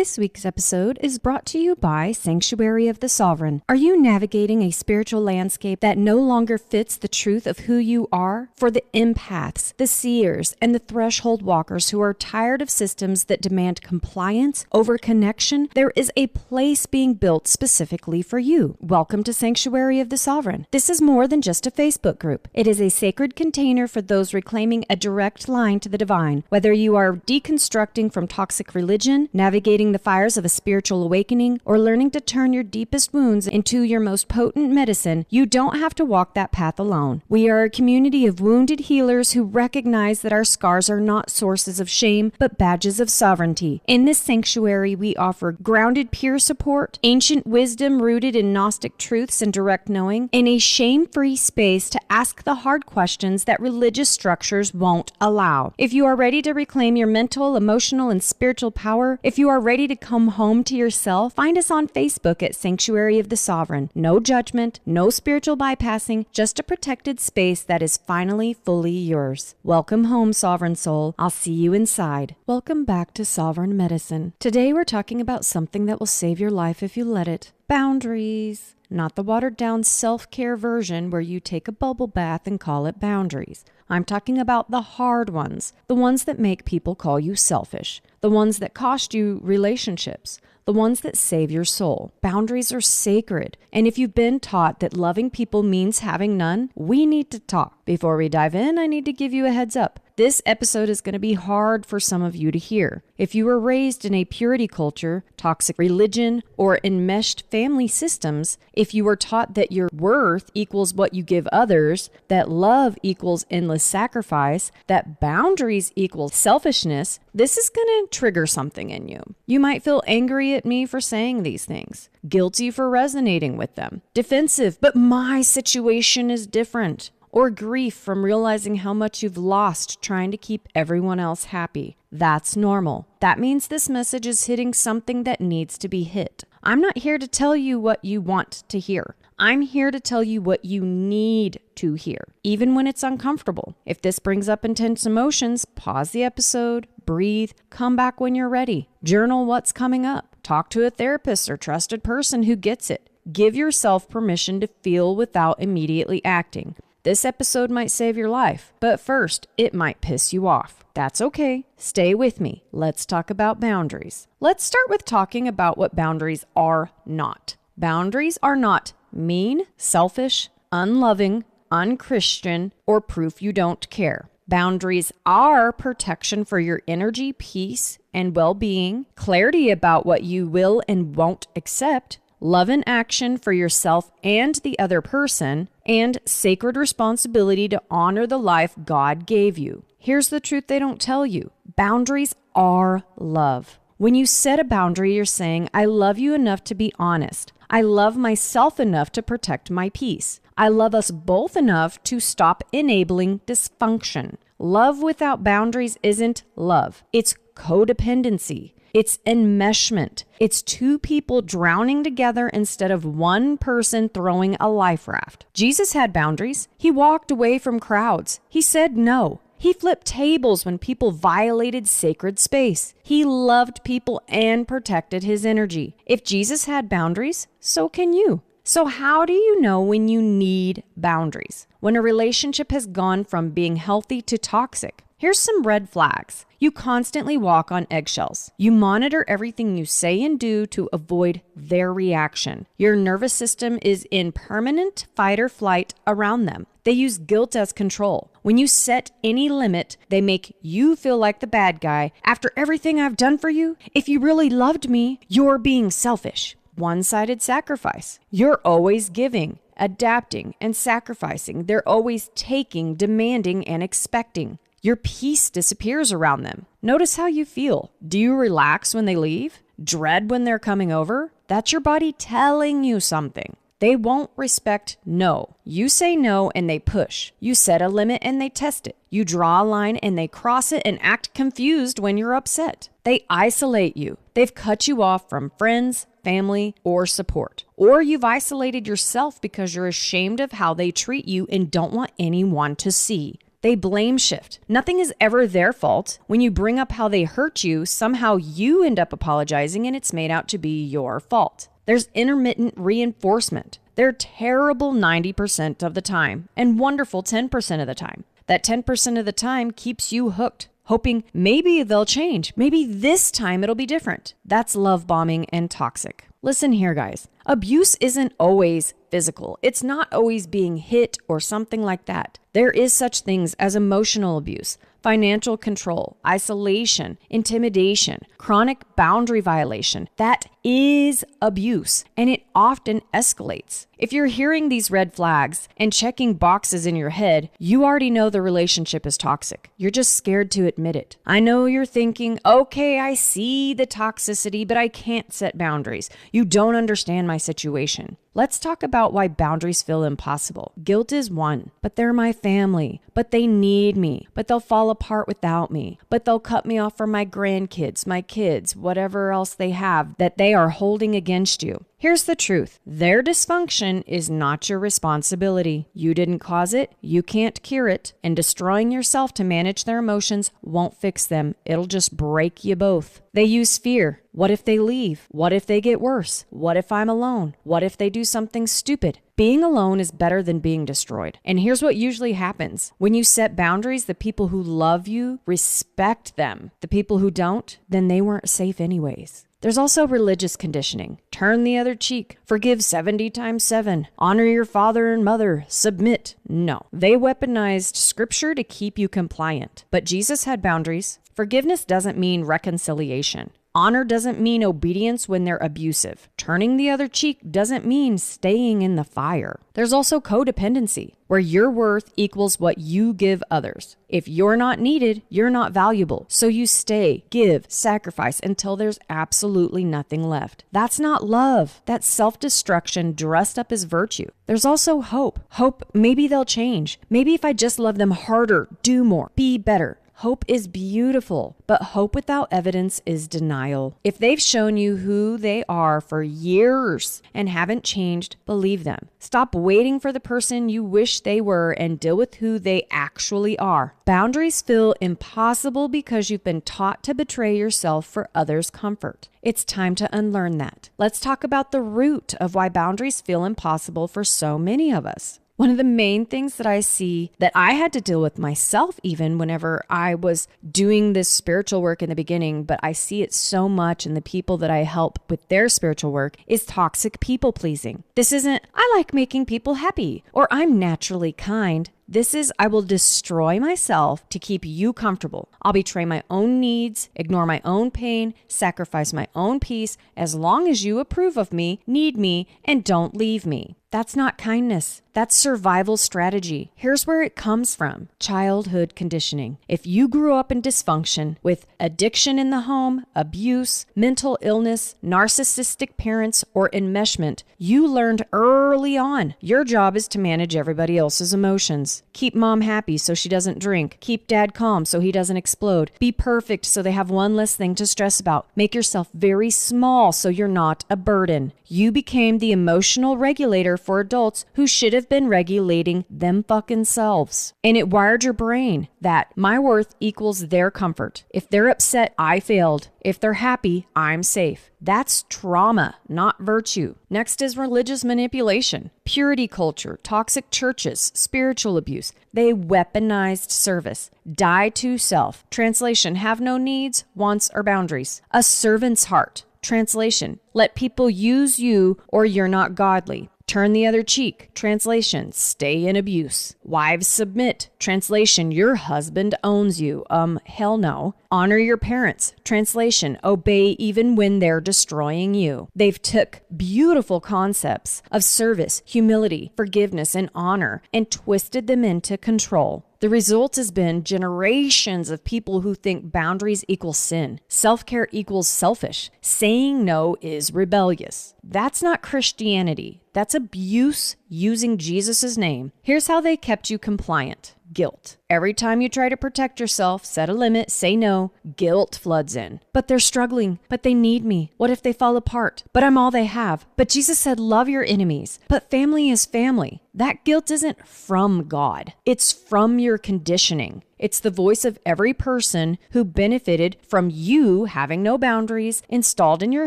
This week's episode is brought to you by Sanctuary of the Sovereign. Are you navigating a spiritual landscape that no longer fits the truth of who you are? For the empaths, the seers, and the threshold walkers who are tired of systems that demand compliance over connection, there is a place being built specifically for you. Welcome to Sanctuary of the Sovereign. This is more than just a Facebook group. It is a sacred container for those reclaiming a direct line to the divine. Whether you are deconstructing from toxic religion, navigating the fires of a spiritual awakening, or learning to turn your deepest wounds into your most potent medicine, you don't have to walk that path alone. We are a community of wounded healers who recognize that our scars are not sources of shame, but badges of sovereignty. In this sanctuary, we offer grounded peer support, ancient wisdom rooted in Gnostic truths and direct knowing, and a shame-free space to ask the hard questions that religious structures won't allow. If you are ready to reclaim your mental, emotional, and spiritual power, if you are ready to come home to yourself, find us on Facebook at Sanctuary of the Sovereign. No judgment, no spiritual bypassing, just a protected space that is finally fully yours. Welcome home, Sovereign Soul. I'll see you inside. Welcome back to Sovereign Medicine. Today we're talking about something that will save your life if you let it. Boundaries. Not the watered-down self-care version where you take a bubble bath and call it boundaries. I'm talking about the hard ones, the ones that make people call you selfish, the ones that cost you relationships, the ones that save your soul. Boundaries are sacred, and if you've been taught that loving people means having none, we need to talk. Before we dive in, I need to give you a heads up. This episode is going to be hard for some of you to hear. If you were raised in a purity culture, toxic religion, or enmeshed family systems, if you were taught that your worth equals what you give others, that love equals endless sacrifice, that boundaries equal selfishness, this is going to trigger something in you. You might feel angry at me for saying these things, guilty for resonating with them, defensive, but my situation is different, or grief from realizing how much you've lost trying to keep everyone else happy. That's normal. That means this message is hitting something that needs to be hit. I'm not here to tell you what you want to hear. I'm here to tell you what you need to hear, even when it's uncomfortable. If this brings up intense emotions, pause the episode, breathe, come back when you're ready. Journal what's coming up. Talk to a therapist or trusted person who gets it. Give yourself permission to feel without immediately acting. This episode might save your life, but first, it might piss you off. That's okay. Stay with me. Let's talk about boundaries. Let's start with talking about what boundaries are not. Boundaries are not mean, selfish, unloving, unchristian, or proof you don't care. Boundaries are protection for your energy, peace, and well-being, clarity about what you will and won't accept, love and action for yourself and the other person, and sacred responsibility to honor the life God gave you. Here's the truth they don't tell you. Boundaries are love. When you set a boundary, you're saying, I love you enough to be honest. I love myself enough to protect my peace. I love us both enough to stop enabling dysfunction. Love without boundaries isn't love. It's codependency. It's enmeshment. It's two people drowning together instead of one person throwing a life raft. Jesus had boundaries. He walked away from crowds. He said no. He flipped tables when people violated sacred space. He loved people and protected his energy. If Jesus had boundaries, so can you. So how do you know when you need boundaries? When a relationship has gone from being healthy to toxic? Here's some red flags. You constantly walk on eggshells. You monitor everything you say and do to avoid their reaction. Your nervous system is in permanent fight or flight around them. They use guilt as control. When you set any limit, they make you feel like the bad guy. After everything I've done for you, if you really loved me, you're being selfish. One-sided sacrifice. You're always giving, adapting, and sacrificing. They're always taking, demanding, and expecting. Your peace disappears around them. Notice how you feel. Do you relax when they leave? Dread when they're coming over? That's your body telling you something. They won't respect no. You say no and they push. You set a limit and they test it. You draw a line and they cross it and act confused when you're upset. They isolate you. They've cut you off from friends, family, or support. Or you've isolated yourself because you're ashamed of how they treat you and don't want anyone to see. They blame shift. Nothing is ever their fault. When you bring up how they hurt you, somehow you end up apologizing and it's made out to be your fault. There's intermittent reinforcement. They're terrible 90% of the time and wonderful 10% of the time. That 10% of the time keeps you hooked, hoping maybe they'll change. Maybe this time it'll be different. That's love bombing and toxic. Listen here, guys. Abuse isn't always physical. It's not always being hit or something like that. There is such things as emotional abuse, financial control, isolation, intimidation, chronic boundary violation. That is abuse, and it often escalates. If you're hearing these red flags and checking boxes in your head, you already know the relationship is toxic. You're just scared to admit it. I know you're thinking, okay, I see the toxicity, but I can't set boundaries. You don't understand my situation. Let's talk about why boundaries feel impossible. Guilt is one, but they're my family, but they need me, but they'll fall apart without me, but they'll cut me off from my grandkids, my kids, whatever else they have that they are holding against you. Here's the truth. Their dysfunction is not your responsibility. You didn't cause it. You can't cure it. And destroying yourself to manage their emotions won't fix them. It'll just break you both. They use fear. What if they leave? What if they get worse? What if I'm alone? What if they do something stupid? Being alone is better than being destroyed. And here's what usually happens. When you set boundaries, the people who love you respect them. The people who don't, then they weren't safe anyways. There's also religious conditioning. Turn the other cheek. Forgive 70 times 7. Honor your father and mother. Submit. No. They weaponized scripture to keep you compliant. But Jesus had boundaries. Forgiveness doesn't mean reconciliation. Honor doesn't mean obedience when they're abusive. Turning the other cheek doesn't mean staying in the fire. There's also codependency, where your worth equals what you give others. If you're not needed, you're not valuable. So you stay, give, sacrifice until there's absolutely nothing left. That's not love. That's self-destruction dressed up as virtue. There's also hope. Hope maybe they'll change. Maybe if I just love them harder, do more, be better. Hope is beautiful, but hope without evidence is denial. If they've shown you who they are for years and haven't changed, believe them. Stop waiting for the person you wish they were and deal with who they actually are. Boundaries feel impossible because you've been taught to betray yourself for others' comfort. It's time to unlearn that. Let's talk about the root of why boundaries feel impossible for so many of us. One of the main things that I see that I had to deal with myself even whenever I was doing this spiritual work in the beginning, but I see it so much in the people that I help with their spiritual work, is toxic people pleasing. This isn't, I like making people happy, or I'm naturally kind. This is, I will destroy myself to keep you comfortable. I'll betray my own needs, ignore my own pain, sacrifice my own peace, as long as you approve of me, need me, and don't leave me. That's not kindness. That's survival strategy. Here's where it comes from. Childhood conditioning. If you grew up in dysfunction with addiction in the home, abuse, mental illness, narcissistic parents, or enmeshment, you learned early on your job is to manage everybody else's emotions. Keep mom happy so she doesn't drink. Keep dad calm so he doesn't explode. Be perfect so they have one less thing to stress about. Make yourself very small so you're not a burden. You became the emotional regulator for adults who should have been regulating them fucking selves. And it wired your brain that my worth equals their comfort. If they're upset, I failed. If they're happy, I'm safe. That's trauma, not virtue. Next is religious manipulation, purity culture, toxic churches, spiritual abuse. They weaponized service. Die to self. Translation, have no needs, wants, or boundaries. A servant's heart. Translation, let people use you or you're not godly. Turn the other cheek. Translation, stay in abuse. Wives submit. Translation, your husband owns you. Hell no. Honor your parents. Translation, obey even when they're destroying you. They've took beautiful concepts of service, humility, forgiveness, and honor and twisted them into control. The result has been generations of people who think boundaries equal sin. Self-care equals selfish. Saying no is rebellious. That's not Christianity. That's abuse using Jesus' name. Here's how they kept you compliant. guilt. Every time you try to protect yourself, set a limit, say no, guilt floods in. But they're struggling. But they need me. What if they fall apart? But I'm all they have. But Jesus said, love your enemies. But family is family. That guilt isn't from God. It's from your conditioning. It's the voice of every person who benefited from you having no boundaries installed in your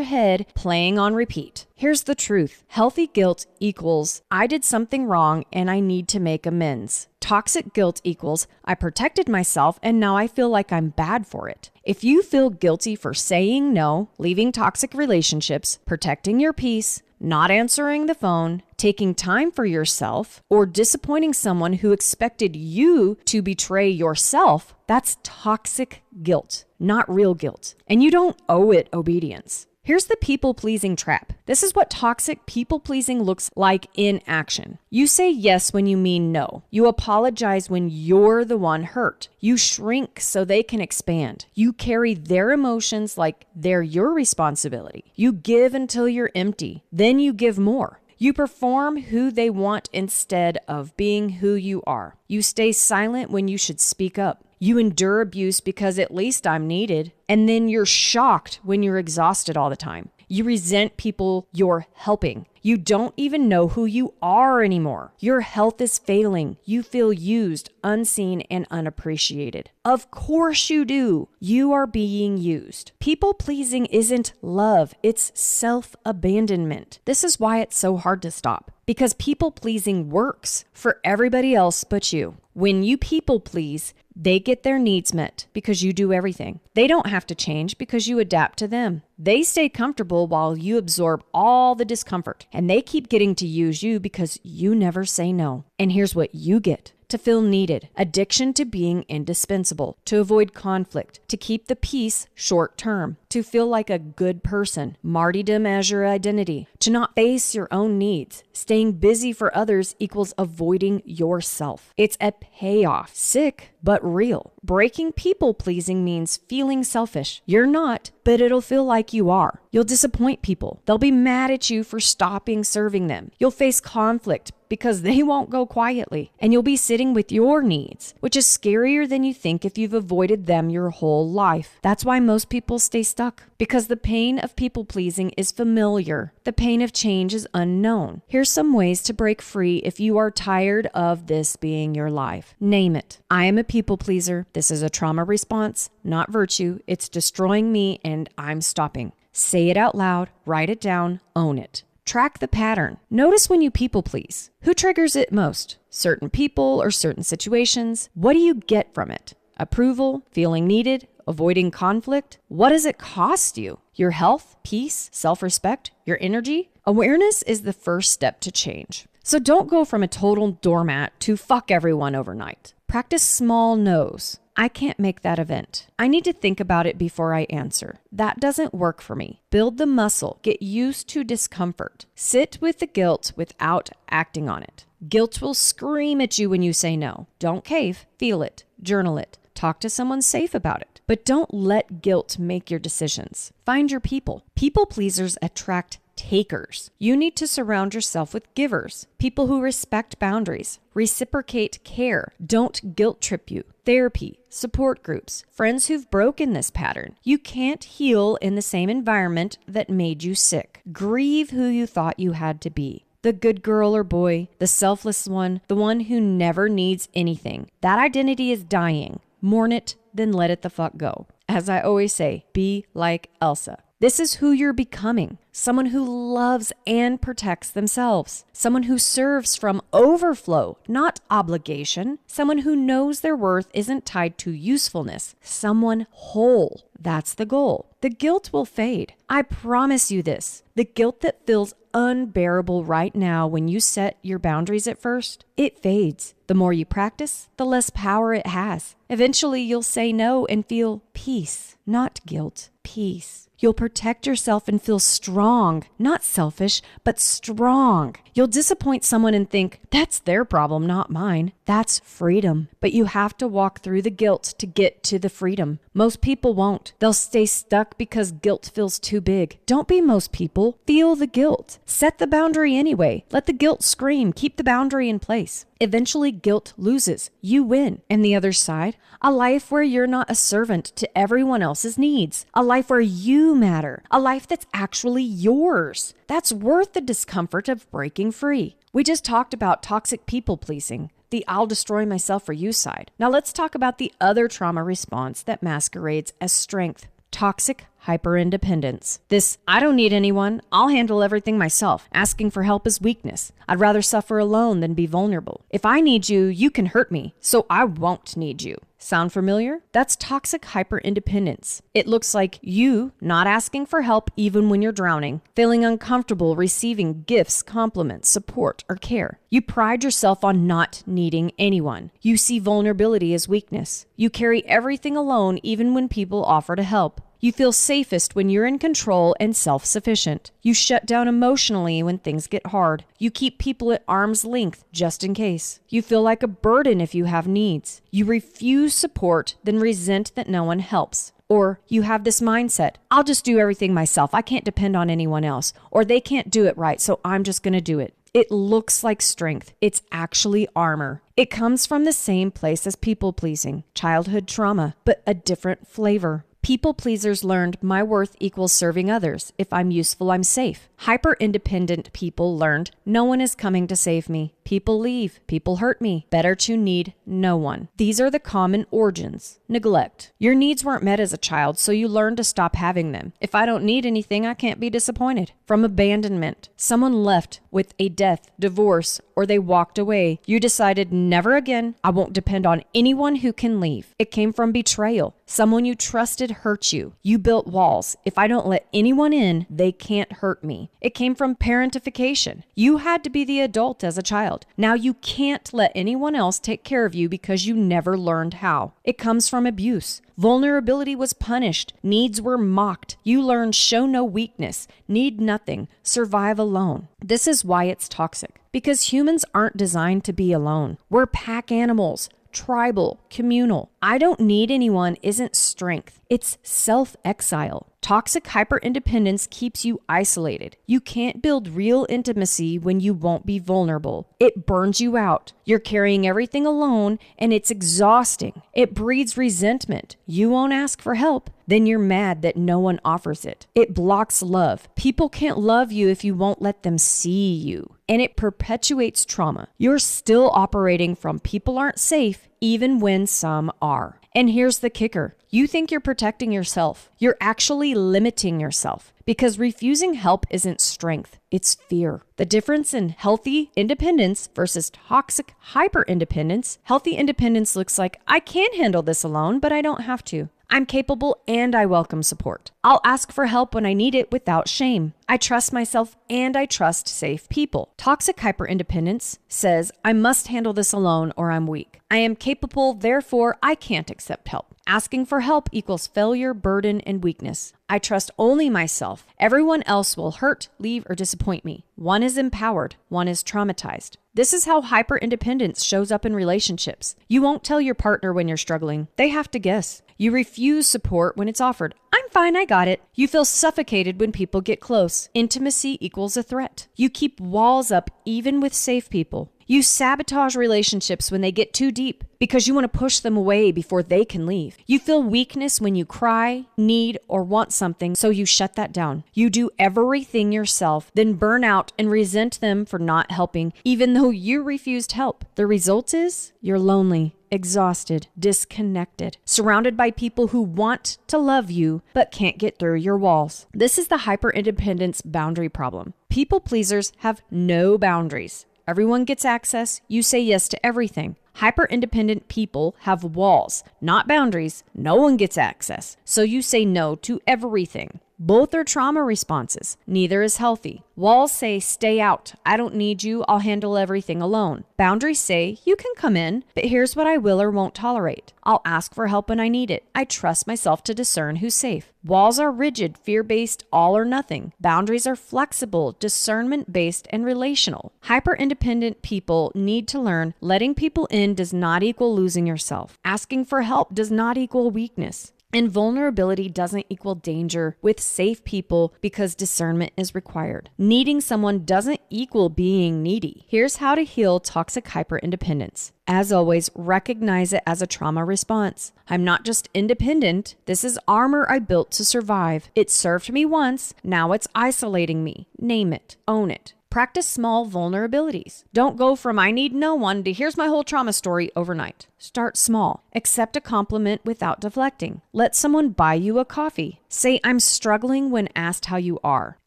head, playing on repeat. Here's the truth. Healthy guilt equals, I did something wrong and I need to make amends. Toxic guilt equals, I protected myself and now I feel like I'm bad for it. If you feel guilty for saying no, leaving toxic relationships, protecting your peace, not answering the phone, taking time for yourself, or disappointing someone who expected you to betray yourself, that's toxic guilt, not real guilt. And you don't owe it obedience. Here's the people-pleasing trap. This is what toxic people-pleasing looks like in action. You say yes when you mean no. You apologize when you're the one hurt. You shrink so they can expand. You carry their emotions like they're your responsibility. You give until you're empty. Then you give more. You perform who they want instead of being who you are. You stay silent when you should speak up. You endure abuse because at least I'm needed. And then you're shocked when you're exhausted all the time. You resent people you're helping. You don't even know who you are anymore. Your health is failing. You feel used, unseen, and unappreciated. Of course you do. You are being used. People-pleasing isn't love. It's self-abandonment. This is why it's so hard to stop. Because people-pleasing works for everybody else but you. When you people-please, they get their needs met because you do everything. They don't have to change because you adapt to them. They stay comfortable while you absorb all the discomfort. And they keep getting to use you because you never say no. And here's what you get. To feel needed, addiction to being indispensable, to avoid conflict, to keep the peace short term, to feel like a good person, martyrdom as your identity, to not face your own needs. Staying busy for others equals avoiding yourself. It's a payoff, sick but real. Breaking people-pleasing means feeling selfish. You're not, but it'll feel like you are. You'll disappoint people. They'll be mad at you for stopping serving them. You'll face conflict because they won't go quietly. And you'll be sitting with your needs, which is scarier than you think if you've avoided them your whole life. That's why most people stay stuck, because the pain of people-pleasing is familiar. The pain of change is unknown. Here's some ways to break free if you are tired of this being your life. Name it. I am a people pleaser. This is a trauma response, not virtue. It's destroying me and I'm stopping. Say it out loud, write it down, own it. Track the pattern. Notice when you people please. Who triggers it most? Certain people or certain situations? What do you get from it? Approval, feeling needed, avoiding conflict? What does it cost you? Your health, peace, self-respect, your energy? Awareness is the first step to change. So don't go from a total doormat to fuck everyone overnight. Practice small no's. I can't make that event. I need to think about it before I answer. That doesn't work for me. Build the muscle. Get used to discomfort. Sit with the guilt without acting on it. Guilt will scream at you when you say no. Don't cave. Feel it. Journal it. Talk to someone safe about it. But don't let guilt make your decisions. Find your people. People pleasers attract takers. You need to surround yourself with givers, people who respect boundaries, reciprocate care, don't guilt trip you. Therapy, support groups, friends who've broken this pattern. You can't heal in the same environment that made you sick. Grieve who you thought you had to be. The good girl or boy, the selfless one, the one who never needs anything. That identity is dying. Mourn it, then let it the fuck go. As I always say, be like Elsa. This is who you're becoming. Someone who loves and protects themselves. Someone who serves from overflow, not obligation. Someone who knows their worth isn't tied to usefulness. Someone whole. That's the goal. The guilt will fade. I promise you this. The guilt that feels unbearable right now when you set your boundaries at first, it fades. The more you practice, the less power it has. Eventually, you'll say no and feel peace, not guilt, peace. You'll protect yourself and feel strong, not selfish, but strong. You'll disappoint someone and think, that's their problem, not mine. That's freedom. But you have to walk through the guilt to get to the freedom. Most people won't. They'll stay stuck back because guilt feels too big. Don't be most people. Feel the guilt. Set the boundary anyway. Let the guilt scream. Keep the boundary in place. Eventually, guilt loses. You win. And the other side, a life where you're not a servant to everyone else's needs. A life where you matter. A life that's actually yours. That's worth the discomfort of breaking free. We just talked about toxic people pleasing, the I'll destroy myself for you side. Now let's talk about the other trauma response that masquerades as strength. Toxic hyperindependence. This, I don't need anyone, I'll handle everything myself. Asking for help is weakness. I'd rather suffer alone than be vulnerable. If I need you, you can hurt me, so I won't need you. Sound familiar? That's toxic hyperindependence. It looks like you not asking for help even when you're drowning, feeling uncomfortable receiving gifts, compliments, support, or care. You pride yourself on not needing anyone. You see vulnerability as weakness. You carry everything alone even when people offer to help. You feel safest when you're in control and self-sufficient. You shut down emotionally when things get hard. You keep people at arm's length just in case. You feel like a burden if you have needs. You refuse support, then resent that no one helps. Or you have this mindset, I'll just do everything myself. I can't depend on anyone else. Or they can't do it right, so I'm just going to do it. It looks like strength. It's actually armor. It comes from the same place as people-pleasing, childhood trauma, but a different flavor. People pleasers learned my worth equals serving others. If I'm useful, I'm safe. Hyper-independent people learned no one is coming to save me. People leave. People hurt me. Better to need no one. These are the common origins. Neglect. Your needs weren't met as a child, so you learned to stop having them. If I don't need anything, I can't be disappointed. From abandonment. Someone left with a death, divorce, or they walked away. You decided never again. I won't depend on anyone who can leave. It came from betrayal. Someone you trusted hurt you. You built walls. If I don't let anyone in, they can't hurt me. It came from parentification. You had to be the adult as a child. Now you can't let anyone else take care of you because you never learned how. It comes from abuse. Vulnerability was punished. Needs were mocked. You learned show no weakness, need nothing, survive alone. This is why it's toxic. Because humans aren't designed to be alone. We're pack animals. Tribal, communal. I don't need anyone isn't strength. It's self-exile. Toxic hyperindependence keeps you isolated. You can't build real intimacy when you won't be vulnerable. It burns you out. You're carrying everything alone, and it's exhausting. It breeds resentment. You won't ask for help. Then you're mad that no one offers it. It blocks love. People can't love you if you won't let them see you. And it perpetuates trauma. You're still operating from people aren't safe, even when some are. And here's the kicker. You think you're protecting yourself. You're actually limiting yourself because refusing help isn't strength. It's fear. The difference in healthy independence versus toxic hyper-independence. Healthy independence looks like I can handle this alone, but I don't have to. I'm capable and I welcome support. I'll ask for help when I need it without shame. I trust myself and I trust safe people. Toxic hyperindependence says I must handle this alone or I'm weak. I am capable, therefore I can't accept help. Asking for help equals failure, burden, and weakness. I trust only myself. Everyone else will hurt, leave, or disappoint me. One is empowered, one is traumatized. This is how hyperindependence shows up in relationships. You won't tell your partner when you're struggling. They have to guess. You refuse support when it's offered. I'm fine, I got it. You feel suffocated when people get close. Intimacy equals a threat. You keep walls up even with safe people. You sabotage relationships when they get too deep because you want to push them away before they can leave. You feel weakness when you cry, need, or want something, so you shut that down. You do everything yourself, then burn out and resent them for not helping, even though you refused help. The result is you're lonely, exhausted, disconnected, surrounded by people who want to love you but can't get through your walls. This is the hyperindependence boundary problem. People pleasers have no boundaries. Everyone gets access. You say yes to everything. Hyper-independent people have walls, not boundaries. No one gets access. So you say no to everything. Both are trauma responses. Neither is healthy. Walls say, stay out. I don't need you. I'll handle everything alone. Boundaries say, you can come in, but here's what I will or won't tolerate. I'll ask for help when I need it. I trust myself to discern who's safe. Walls are rigid, fear-based, all or nothing. Boundaries are flexible, discernment-based, and relational. Hyper-independent people need to learn letting people in does not equal losing yourself. Asking for help does not equal weakness. And vulnerability doesn't equal danger with safe people because discernment is required. Needing someone doesn't equal being needy. Here's how to heal toxic hyperindependence. As always, recognize it as a trauma response. I'm not just independent. This is armor I built to survive. It served me once. Now it's isolating me. Name it. Own it. Practice small vulnerabilities. Don't go from I need no one to here's my whole trauma story overnight. Start small. Accept a compliment without deflecting. Let someone buy you a coffee. Say I'm struggling when asked how you are.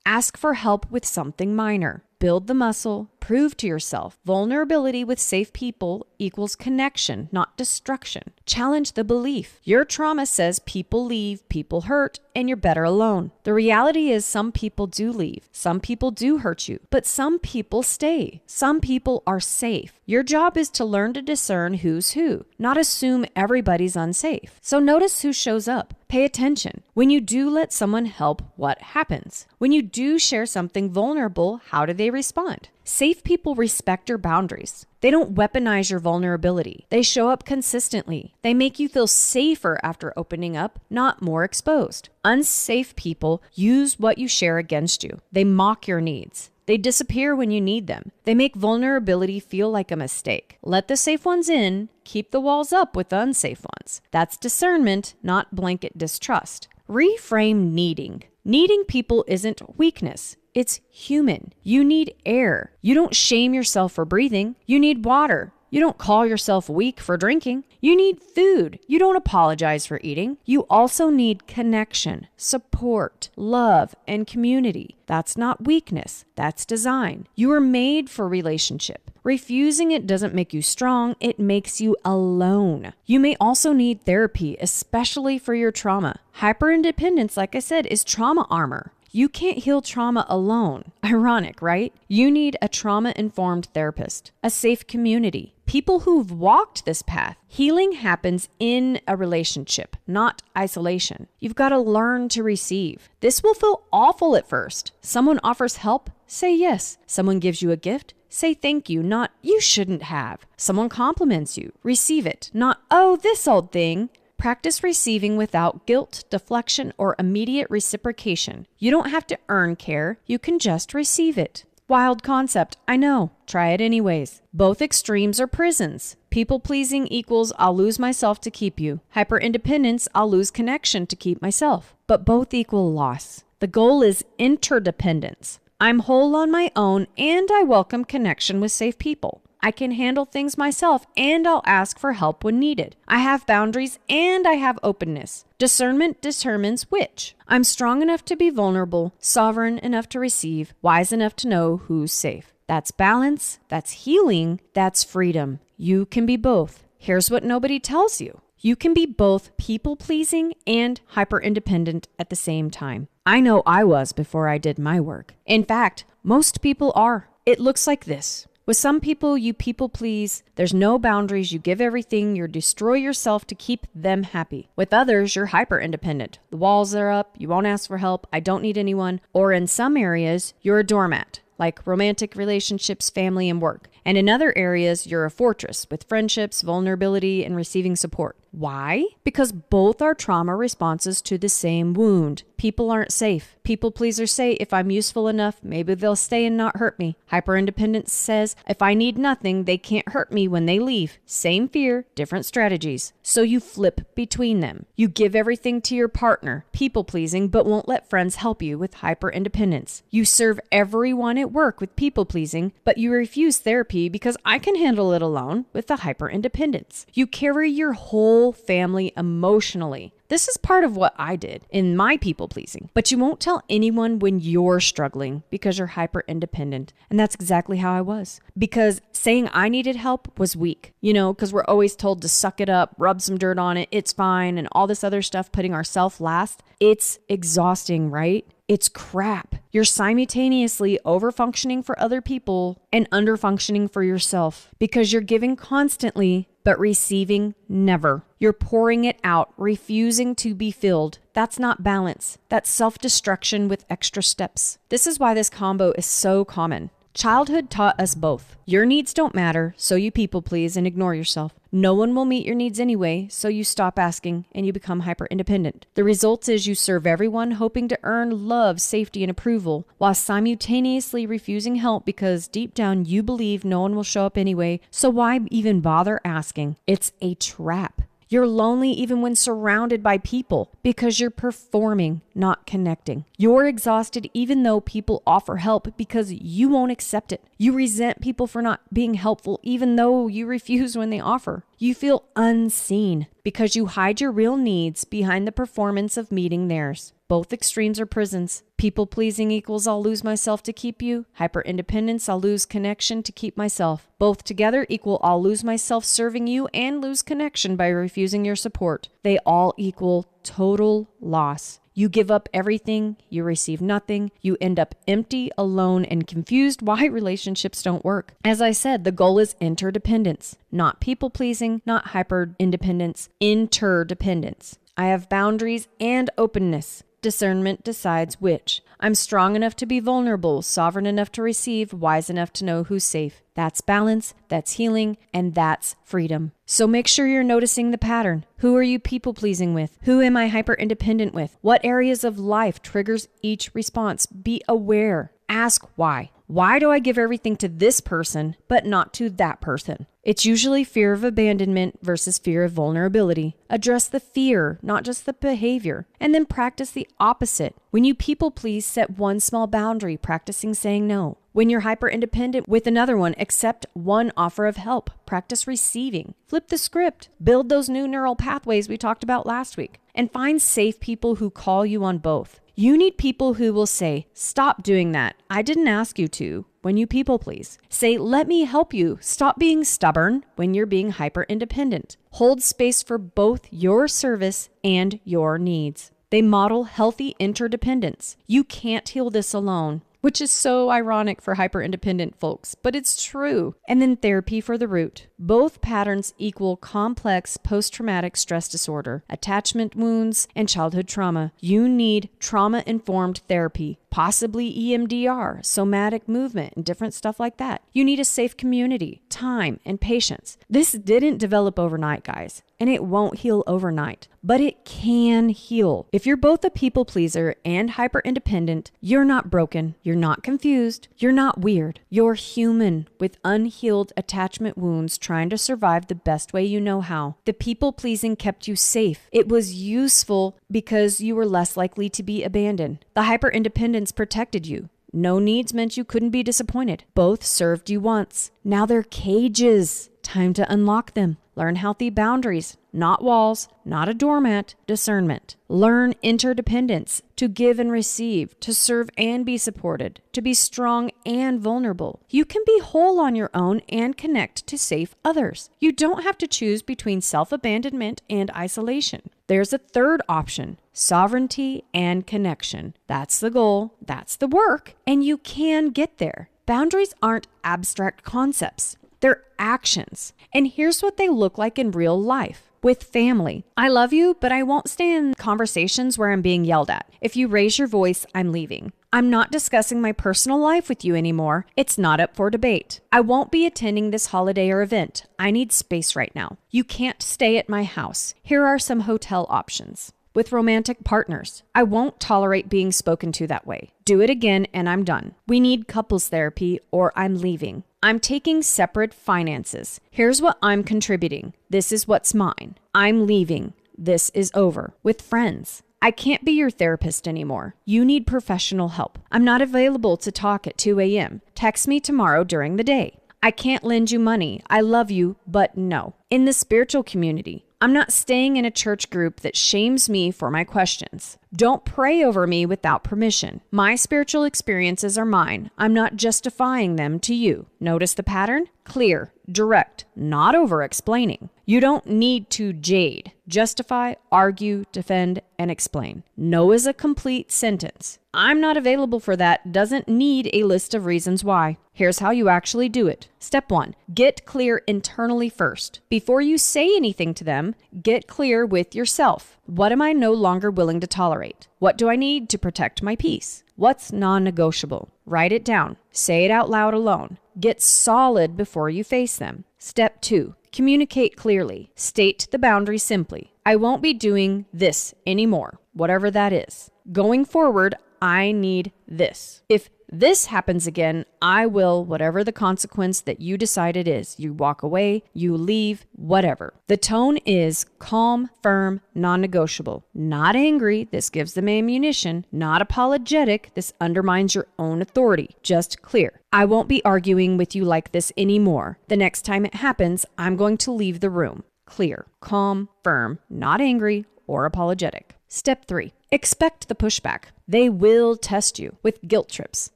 Ask for help with something minor. Build the muscle. Prove to yourself. Vulnerability with safe people equals connection, not destruction. Challenge the belief. Your trauma says people leave, people hurt, and you're better alone. The reality is some people do leave. Some people do hurt you, but some people stay. Some people are safe. Your job is to learn to discern who's who, not assume everybody's unsafe. So notice who shows up. Pay attention. When you do let someone help, what happens? When you do share something vulnerable, how do they respond? Safe people respect your boundaries. They don't weaponize your vulnerability. They show up consistently. They make you feel safer after opening up, not more exposed. Unsafe people use what you share against you. They mock your needs. They disappear when you need them. They make vulnerability feel like a mistake. Let the safe ones in. Keep the walls up with the unsafe ones. That's discernment, not blanket distrust. Reframe needing. Needing people isn't weakness. It's human. You need air. You don't shame yourself for breathing. You need water. You don't call yourself weak for drinking. You need food. You don't apologize for eating. You also need connection, support, love, and community. That's not weakness. That's design. You are made for relationship. Refusing it doesn't make you strong. It makes you alone. You may also need therapy, especially for your trauma. Hyperindependence, like I said, is trauma armor. You can't heal trauma alone. Ironic, right? You need a trauma-informed therapist, a safe community, people who've walked this path. Healing happens in a relationship, not isolation. You've got to learn to receive. This will feel awful at first. Someone offers help, say yes. Someone gives you a gift, say thank you, not you shouldn't have. Someone compliments you, receive it, not oh, this old thing. Practice receiving without guilt, deflection, or immediate reciprocation. You don't have to earn care. You can just receive it. Wild concept, I know. Try it anyways. Both extremes are prisons. People-pleasing equals I'll lose myself to keep you. Hyper-independence, I'll lose connection to keep myself. But both equal loss. The goal is interdependence. I'm whole on my own and I welcome connection with safe people. I can handle things myself and I'll ask for help when needed. I have boundaries and I have openness. Discernment determines which. I'm strong enough to be vulnerable, sovereign enough to receive, wise enough to know who's safe. That's balance, that's healing, that's freedom. You can be both. Here's what nobody tells you. You can be both people-pleasing and hyper-independent at the same time. I know I was before I did my work. In fact, most people are. It looks like this. With some people, you people please. There's no boundaries. You give everything. You destroy yourself to keep them happy. With others, you're hyper independent. The walls are up. You won't ask for help. I don't need anyone. Or in some areas, you're a doormat, like romantic relationships, family, and work. And in other areas, you're a fortress with friendships, vulnerability, and receiving support. Why? Because both are trauma responses to the same wound. People aren't safe. People pleasers say, if I'm useful enough, maybe they'll stay and not hurt me. Hyperindependence says, if I need nothing, they can't hurt me when they leave. Same fear, different strategies. So you flip between them. You give everything to your partner, people pleasing, but won't let friends help you with hyperindependence. You serve everyone at work with people pleasing, but you refuse therapy because I can handle it alone with the hyperindependence. You carry your whole family emotionally. This is part of what I did in my people pleasing, but you won't tell anyone when you're struggling because you're hyper independent. And that's exactly how I was, because saying I needed help was weak, because we're always told to suck it up, rub some dirt on it, it's fine, and all this other stuff, putting ourselves last. It's exhausting, right? It's crap. You're simultaneously over-functioning for other people and under-functioning for yourself because you're giving constantly, but receiving never. You're pouring it out, refusing to be filled. That's not balance. That's self-destruction with extra steps. This is why this combo is so common. Childhood taught us both. Your needs don't matter, so you people please and ignore yourself. No one will meet your needs anyway, so you stop asking and you become hyper-independent. The result is you serve everyone hoping to earn love, safety, and approval, while simultaneously refusing help because deep down you believe no one will show up anyway, so why even bother asking? It's a trap. You're lonely even when surrounded by people because you're performing, not connecting. You're exhausted even though people offer help because you won't accept it. You resent people for not being helpful even though you refuse when they offer. You feel unseen because you hide your real needs behind the performance of meeting theirs. Both extremes are prisons. People-pleasing equals I'll lose myself to keep you. Hyper-independence, I'll lose connection to keep myself. Both together equal I'll lose myself serving you and lose connection by refusing your support. They all equal total loss. You give up everything, you receive nothing, you end up empty, alone, and confused why relationships don't work. As I said, the goal is interdependence, not people-pleasing, not hyper-independence, interdependence. I have boundaries and openness. Discernment decides which. I'm strong enough to be vulnerable, sovereign enough to receive, wise enough to know who's safe. That's balance, that's healing, and that's freedom. So make sure you're noticing the pattern. Who are you people-pleasing with? Who am I hyper-independent with? What areas of life triggers each response? Be aware. Ask why. Why do I give everything to this person, but not to that person? It's usually fear of abandonment versus fear of vulnerability. Address the fear, not just the behavior, and then practice the opposite. When you people please, set one small boundary, practicing saying no. When you're hyper-independent with another one, accept one offer of help. Practice receiving. Flip the script. Build those new neural pathways we talked about last week. And find safe people who call you on both. You need people who will say, stop doing that. I didn't ask you to. When you people please. Say, let me help you. Stop being stubborn when you're being hyper-independent. Hold space for both your service and your needs. They model healthy interdependence. You can't heal this alone, which is so ironic for hyper-independent folks, but it's true. And then therapy for the root. Both patterns equal complex post-traumatic stress disorder, attachment wounds, and childhood trauma. You need trauma-informed therapy, possibly EMDR, somatic movement, and different stuff like that. You need a safe community, time, and patience. This didn't develop overnight, guys, and it won't heal overnight, but it can heal. If you're both a people pleaser and hyper-independent, you're not broken, you're not confused, you're not weird. You're human with unhealed attachment wounds trying to survive the best way you know how. The people-pleasing kept you safe. It was useful because you were less likely to be abandoned. The hyper-independence protected you. No needs meant you couldn't be disappointed. Both served you once. Now they're cages. Time to unlock them. Learn healthy boundaries, not walls, not a doormat, discernment. Learn interdependence, to give and receive, to serve and be supported, to be strong and vulnerable. You can be whole on your own and connect to save others. You don't have to choose between self-abandonment and isolation. There's a third option, sovereignty and connection. That's the goal, that's the work, and you can get there. Boundaries aren't abstract concepts. They're actions. And here's what they look like in real life. With family, I love you, but I won't stay in conversations where I'm being yelled at. If you raise your voice, I'm leaving. I'm not discussing my personal life with you anymore. It's not up for debate. I won't be attending this holiday or event. I need space right now. You can't stay at my house. Here are some hotel options. With romantic partners, I won't tolerate being spoken to that way. Do it again and I'm done. We need couples therapy or I'm leaving. I'm taking separate finances. Here's what I'm contributing. This is what's mine. I'm leaving. This is over. With friends, I can't be your therapist anymore. You need professional help. I'm not available to talk at 2 a.m. Text me tomorrow during the day. I can't lend you money. I love you, but no. In the spiritual community, I'm not staying in a church group that shames me for my questions. Don't pray over me without permission. My spiritual experiences are mine. I'm not justifying them to you. Notice the pattern? Clear, direct, not over-explaining. You don't need to jade, justify, argue, defend, and explain. No is a complete sentence. I'm not available for that doesn't need a list of reasons why. Here's how you actually do it. Step 1, get clear internally first. Before you say anything to them, get clear with yourself. What am I no longer willing to tolerate? What do I need to protect my peace? What's non-negotiable? Write it down. Say it out loud alone. Get solid before you face them. Step 2. Communicate clearly. State the boundary simply. I won't be doing this anymore, whatever that is. Going forward, I need this. If this happens again, I will, whatever the consequence that you decide it is. You walk away, you leave, whatever. The tone is calm, firm, non-negotiable. Not angry, this gives them ammunition. Not apologetic, this undermines your own authority. Just clear. I won't be arguing with you like this anymore. The next time it happens, I'm going to leave the room. Clear, calm, firm, not angry or apologetic. Step 3. Expect the pushback. They will test you with guilt trips.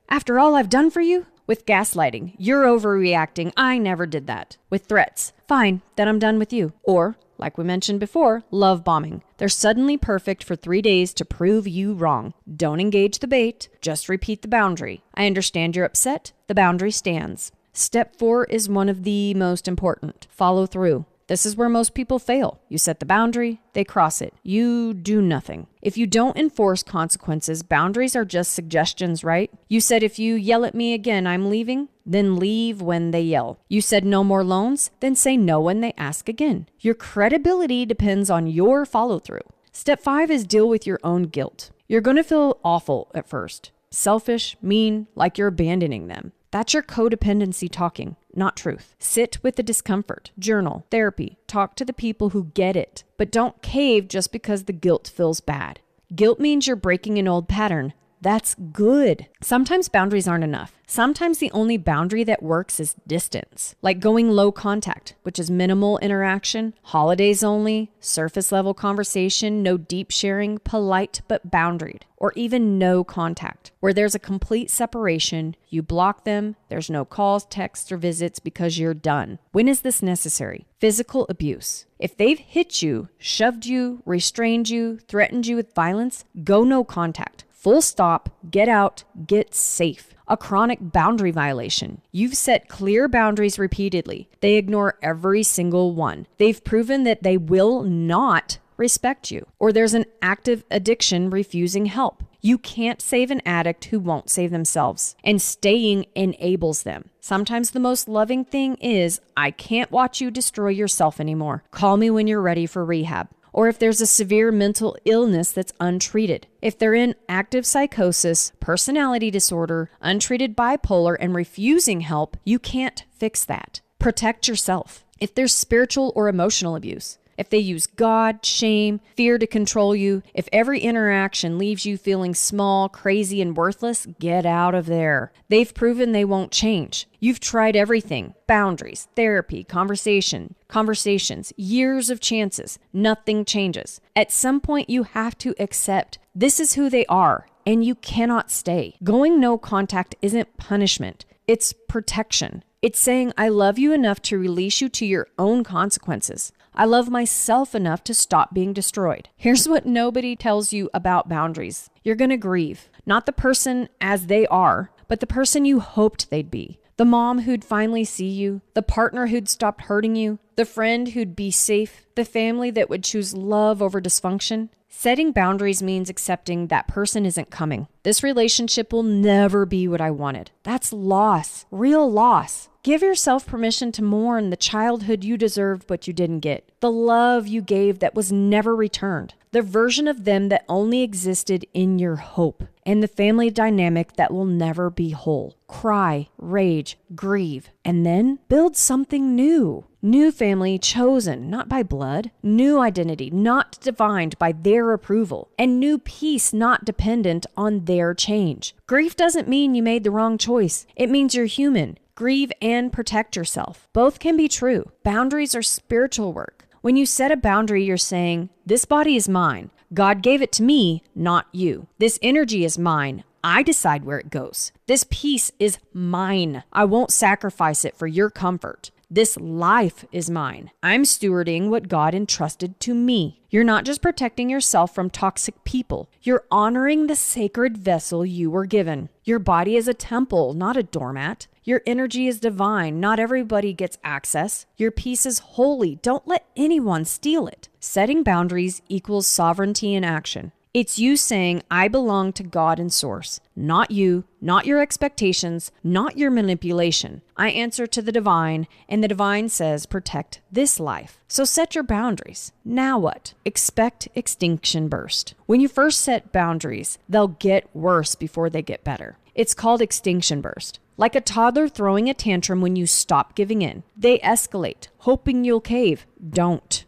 After all I've done for you? With gaslighting. You're overreacting. I never did that. With threats. Fine, then I'm done with you. Or, like we mentioned before, love bombing. They're suddenly perfect for 3 days to prove you wrong. Don't engage the bait. Just repeat the boundary. I understand you're upset. The boundary stands. Step 4 is one of the most important. Follow through. This is where most people fail. You set the boundary, they cross it. You do nothing. If you don't enforce consequences, boundaries are just suggestions, right? You said if you yell at me again, I'm leaving, then leave when they yell. You said no more loans, then say no when they ask again. Your credibility depends on your follow through. Step 5 is deal with your own guilt. You're going to feel awful at first. Selfish, mean, like you're abandoning them. That's your codependency talking, not truth. Sit with the discomfort. Journal, therapy, talk to the people who get it. But don't cave just because the guilt feels bad. Guilt means you're breaking an old pattern. That's good. Sometimes boundaries aren't enough. Sometimes the only boundary that works is distance, like going low contact, which is minimal interaction, holidays only, surface level conversation, no deep sharing, polite but boundaried, or even no contact, where there's a complete separation, you block them, there's no calls, texts, or visits because you're done. When is this necessary? Physical abuse. If they've hit you, shoved you, restrained you, threatened you with violence, go no contact. Full stop, get out, get safe. A chronic boundary violation. You've set clear boundaries repeatedly. They ignore every single one. They've proven that they will not respect you. Or there's an active addiction refusing help. You can't save an addict who won't save themselves, and staying enables them. Sometimes the most loving thing is, I can't watch you destroy yourself anymore. Call me when you're ready for rehab. Or if there's a severe mental illness that's untreated. If they're in active psychosis, personality disorder, untreated bipolar, and refusing help, you can't fix that. Protect yourself. If there's spiritual or emotional abuse, if they use God, shame, fear to control you, if every interaction leaves you feeling small, crazy, and worthless, get out of there. They've proven they won't change. You've tried everything. Boundaries, therapy, conversations, years of chances. Nothing changes. At some point, you have to accept this is who they are, and you cannot stay. Going no contact isn't punishment. It's protection. It's saying, I love you enough to release you to your own consequences. I love myself enough to stop being destroyed. Here's what nobody tells you about boundaries. You're going to grieve. Not the person as they are, but the person you hoped they'd be. The mom who'd finally see you. The partner who'd stopped hurting you. The friend who'd be safe. The family that would choose love over dysfunction. Setting boundaries means accepting that person isn't coming. This relationship will never be what I wanted. That's loss. Real loss. Give yourself permission to mourn the childhood you deserved but you didn't get. The love you gave that was never returned. The version of them that only existed in your hope. And the family dynamic that will never be whole. Cry, rage, grieve, and then build something new. New family chosen, not by blood. New identity, not defined by their approval. And new peace, not dependent on their change. Grief doesn't mean you made the wrong choice. It means you're human. Grieve and protect yourself. Both can be true. Boundaries are spiritual work. When you set a boundary, you're saying, this body is mine. God gave it to me, not you. This energy is mine. I decide where it goes. This peace is mine. I won't sacrifice it for your comfort. This life is mine. I'm stewarding what God entrusted to me. You're not just protecting yourself from toxic people. You're honoring the sacred vessel you were given. Your body is a temple, not a doormat. Your energy is divine. Not everybody gets access. Your peace is holy. Don't let anyone steal it. Setting boundaries equals sovereignty in action. It's you saying, I belong to God and Source, not you, not your expectations, not your manipulation. I answer to the divine, and the divine says, protect this life. So set your boundaries. Now what? Expect extinction burst. When you first set boundaries, they'll get worse before they get better. It's called extinction burst. Like a toddler throwing a tantrum when you stop giving in. They escalate, hoping you'll cave. Don't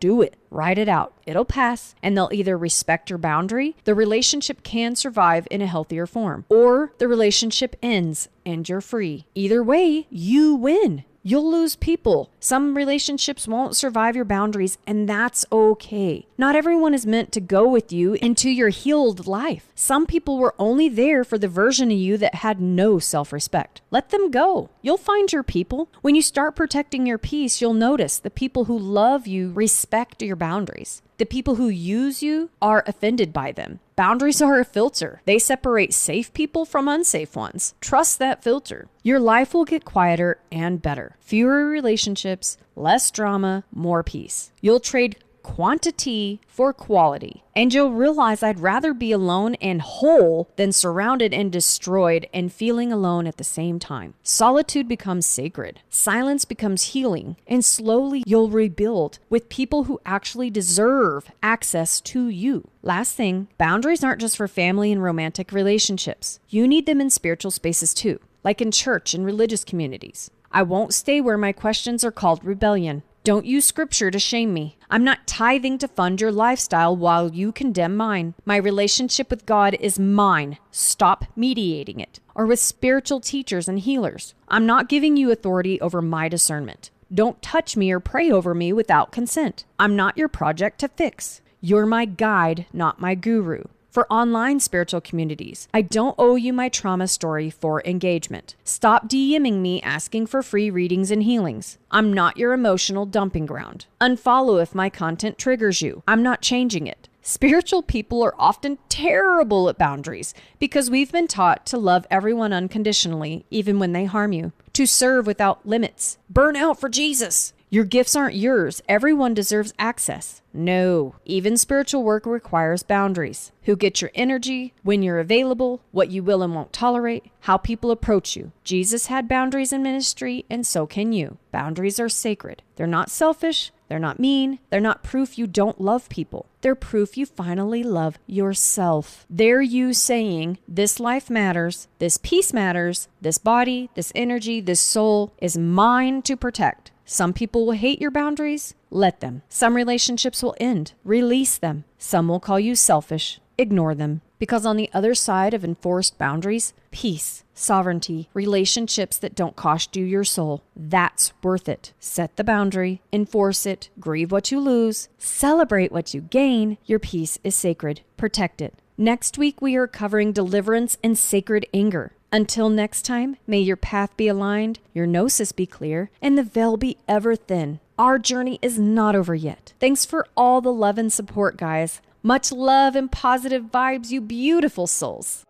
do it. Write it out. It'll pass, and they'll either respect your boundary, the relationship can survive in a healthier form, or the relationship ends and you're free. Either way, you win. You'll lose people. Some relationships won't survive your boundaries, and that's okay. Not everyone is meant to go with you into your healed life. Some people were only there for the version of you that had no self-respect. Let them go. You'll find your people. When you start protecting your peace, you'll notice the people who love you respect your boundaries. The people who use you are offended by them. Boundaries are a filter. They separate safe people from unsafe ones. Trust that filter. Your life will get quieter and better. Fewer relationships, less drama, more peace. You'll trade quantity for quality. And you'll realize I'd rather be alone and whole than surrounded and destroyed and feeling alone at the same time. Solitude becomes sacred. Silence becomes healing. And slowly you'll rebuild with people who actually deserve access to you. Last thing, boundaries aren't just for family and romantic relationships. You need them in spiritual spaces too, like in church and religious communities. I won't stay where my questions are called rebellion. Don't use scripture to shame me. I'm not tithing to fund your lifestyle while you condemn mine. My relationship with God is mine. Stop mediating it. Or with spiritual teachers and healers. I'm not giving you authority over my discernment. Don't touch me or pray over me without consent. I'm not your project to fix. You're my guide, not my guru. For online spiritual communities, I don't owe you my trauma story for engagement. Stop DMing me asking for free readings and healings. I'm not your emotional dumping ground. Unfollow if my content triggers you. I'm not changing it. Spiritual people are often terrible at boundaries because we've been taught to love everyone unconditionally, even when they harm you, to serve without limits, burn out for Jesus. Your gifts aren't yours. Everyone deserves access. No, even spiritual work requires boundaries. Who gets your energy, when you're available, what you will and won't tolerate, how people approach you. Jesus had boundaries in ministry, and so can you. Boundaries are sacred. They're not selfish. They're not mean. They're not proof you don't love people. They're proof you finally love yourself. They're you saying, this life matters, this peace matters, this body, this energy, this soul is mine to protect. Some people will hate your boundaries. Let them. Some relationships will end. Release them. Some will call you selfish. Ignore them. Because on the other side of enforced boundaries, peace, sovereignty, relationships that don't cost you your soul, that's worth it. Set the boundary, enforce it, grieve what you lose, celebrate what you gain. Your peace is sacred. Protect it. Next week, we are covering deliverance and sacred anger. Until next time, may your path be aligned, your gnosis be clear, and the veil be ever thin. Our journey is not over yet. Thanks for all the love and support, guys. Much love and positive vibes, you beautiful souls.